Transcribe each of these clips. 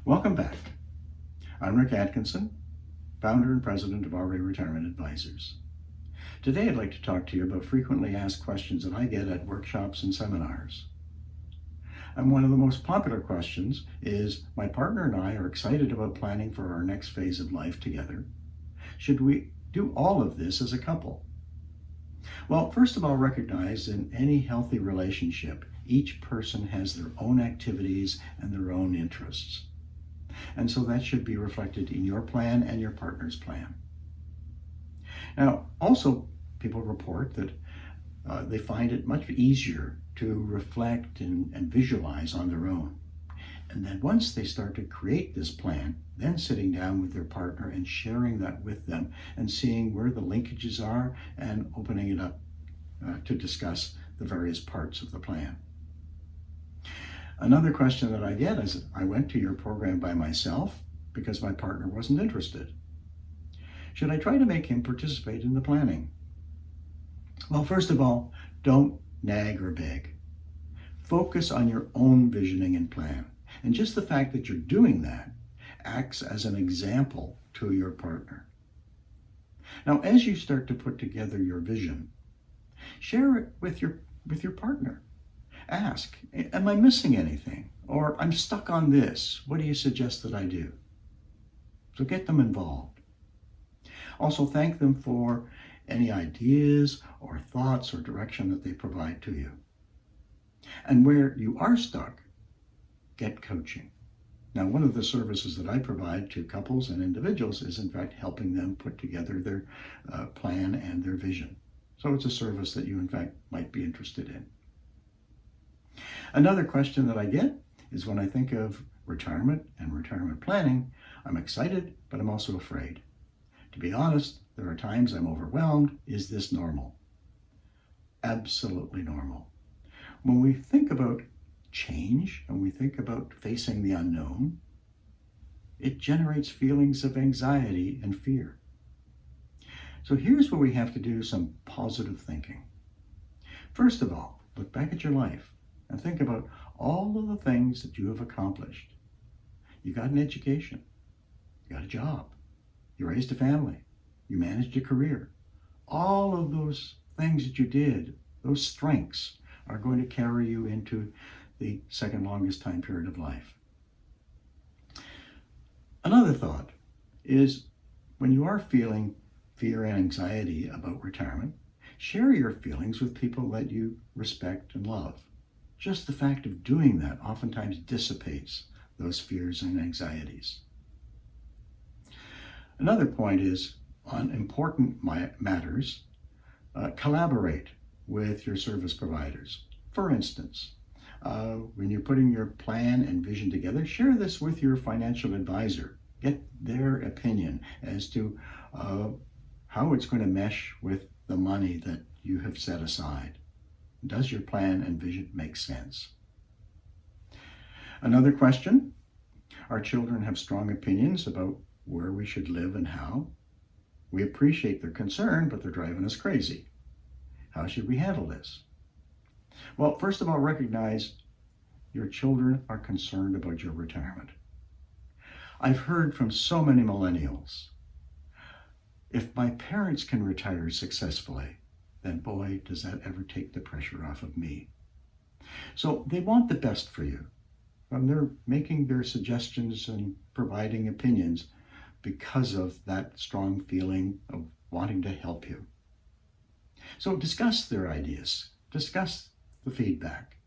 Welcome back. I'm Rick Atkinson, founder and president of RA Retirement Advisors. Today I'd like to talk to you about frequently asked questions that I get at workshops and seminars. And one of the most popular questions is, my partner and I are excited about planning for our next phase of life together. Should we do all of this as a couple? Well, first of all, recognize in any healthy relationship, each person has their own activities and their own interests. And so that should be reflected in your plan and your partner's plan. Now, also, people report that they find it much easier to reflect and visualize on their own. And then once they start to create this plan, then sitting down with their partner and sharing that with them and seeing where the linkages are and opening it up to discuss the various parts of the plan. Another question that I get is, I went to your program by myself because my partner wasn't interested. Should I try to make him participate in the planning? Well, first of all, don't nag or beg. Focus on your own visioning and plan. And just the fact that you're doing that acts as an example to your partner. Now, as you start to put together your vision, share it with your partner. Ask, am I missing anything? Or I'm stuck on this. What do you suggest that I do? So get them involved. Also, thank them for any ideas or thoughts or direction that they provide to you. And where you are stuck, get coaching. Now, one of the services that I provide to couples and individuals is, in fact, helping them put together their plan and their vision. So it's a service that you, in fact, might be interested in. Another question that I get is, when I think of retirement and retirement planning, I'm excited, but I'm also afraid. To be honest, there are times I'm overwhelmed. Is this normal? Absolutely normal. When we think about change and we think about facing the unknown, it generates feelings of anxiety and fear. So here's where we have to do some positive thinking. First of all, look back at your life and think about all of the things that you have accomplished. You got an education, you got a job, you raised a family, you managed a career. All of those things that you did, those strengths, are going to carry you into the second longest time period of life. Another thought is, when you are feeling fear and anxiety about retirement, share your feelings with people that you respect and love. Just the fact of doing that oftentimes dissipates those fears and anxieties. Another point is, on important matters, collaborate with your service providers. For instance, when you're putting your plan and vision together, share this with your financial advisor. Get their opinion as to how it's going to mesh with the money that you have set aside. Does your plan and vision make sense? Another question, our children have strong opinions about where we should live and how. We appreciate their concern, but they're driving us crazy. How should we handle this? Well, first of all, recognize your children are concerned about your retirement. I've heard from so many millennials, if my parents can retire successfully, then boy, does that ever take the pressure off of me. So they want the best for you. And they're making their suggestions and providing opinions because of that strong feeling of wanting to help you. So discuss their ideas, discuss the feedback.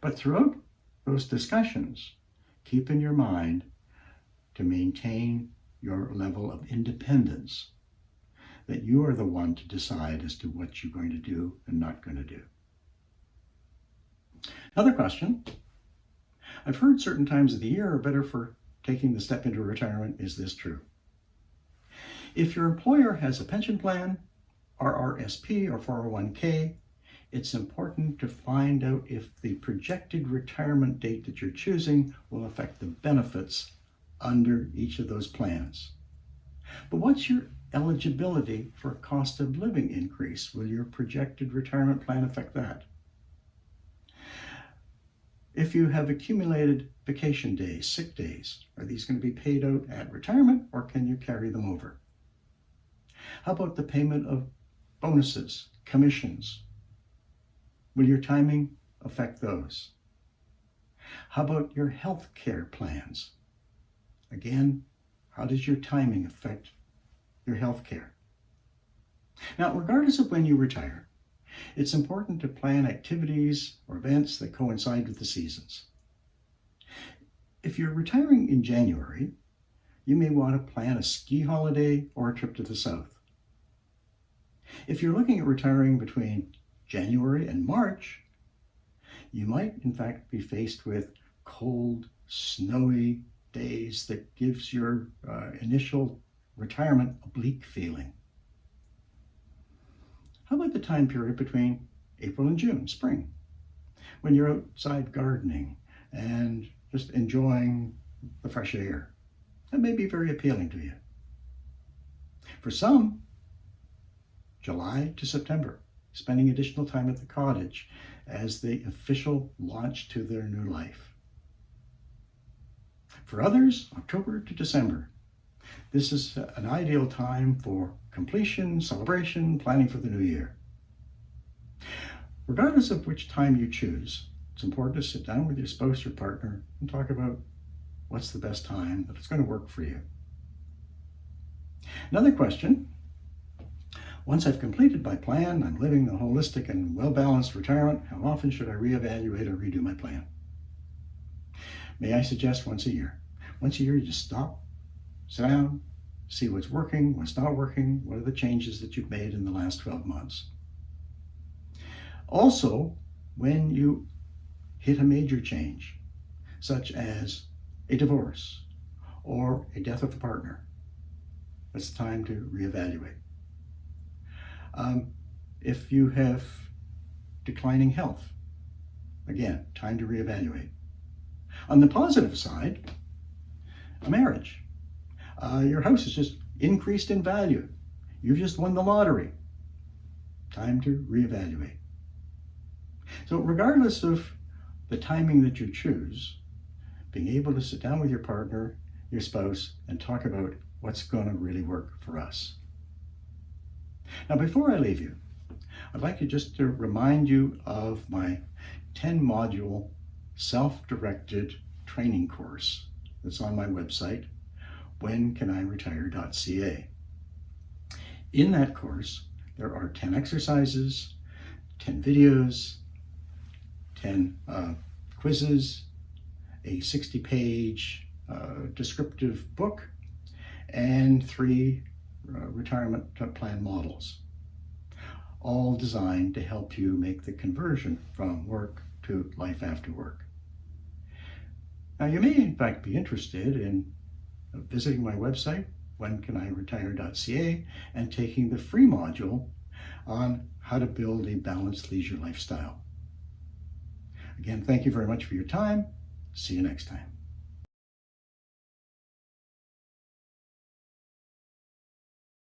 But throughout those discussions, keep in your mind to maintain your level of independence, that you are the one to decide as to what you're going to do and not going to do. Another question, I've heard certain times of the year are better for taking the step into retirement. Is this true? If your employer has a pension plan, RRSP or 401k, it's important to find out if the projected retirement date that you're choosing will affect the benefits under each of those plans. But what's your eligibility for a cost of living increase? Will your projected retirement plan affect that? If you have accumulated vacation days, sick days, are these going to be paid out at retirement or can you carry them over? How about the payment of bonuses, commissions? Will your timing affect those? How about your health care plans? Again, how does your timing affect your health care? Now, regardless of when you retire, it's important to plan activities or events that coincide with the seasons. If you're retiring in January, you may want to plan a ski holiday or a trip to the south. If you're looking at retiring between January and March, you might in fact be faced with cold, snowy days that gives your initial retirement a bleak feeling. How about the time period between April and June, spring, when you're outside gardening and just enjoying the fresh air? That may be very appealing to you. For some, July to September, spending additional time at the cottage as the official launch to their new life. For others, October to December. This is an ideal time for completion, celebration, planning for the new year. Regardless of which time you choose, it's important to sit down with your spouse or partner and talk about what's the best time that it's going to work for you. Another question: once I've completed my plan, I'm living the holistic and well-balanced retirement, how often should I reevaluate or redo my plan? May I suggest once a year? Once a year, you just stop, sit down, see what's working, what's not working, what are the changes that you've made in the last 12 months. Also, when you hit a major change, such as a divorce or a death of a partner, it's time to reevaluate. If you have declining health, again, time to reevaluate. On the positive side, a marriage. Your house has just increased in value. You've just won the lottery. Time to reevaluate. So regardless of the timing that you choose, being able to sit down with your partner, your spouse, and talk about what's going to really work for us. Now, before I leave you, I'd like to remind you of my 10-module self-directed training course that's on my website, whencanIretire.ca. In that course, there are 10 exercises, 10 videos, 10 quizzes, a 60-page descriptive book, and 3 retirement plan models, all designed to help you make the conversion from work to life after work. Now, you may in fact be interested in visiting my website, whencanIretire.ca, and taking the free module on how to build a balanced leisure lifestyle. Again, thank you very much for your time. See you next time.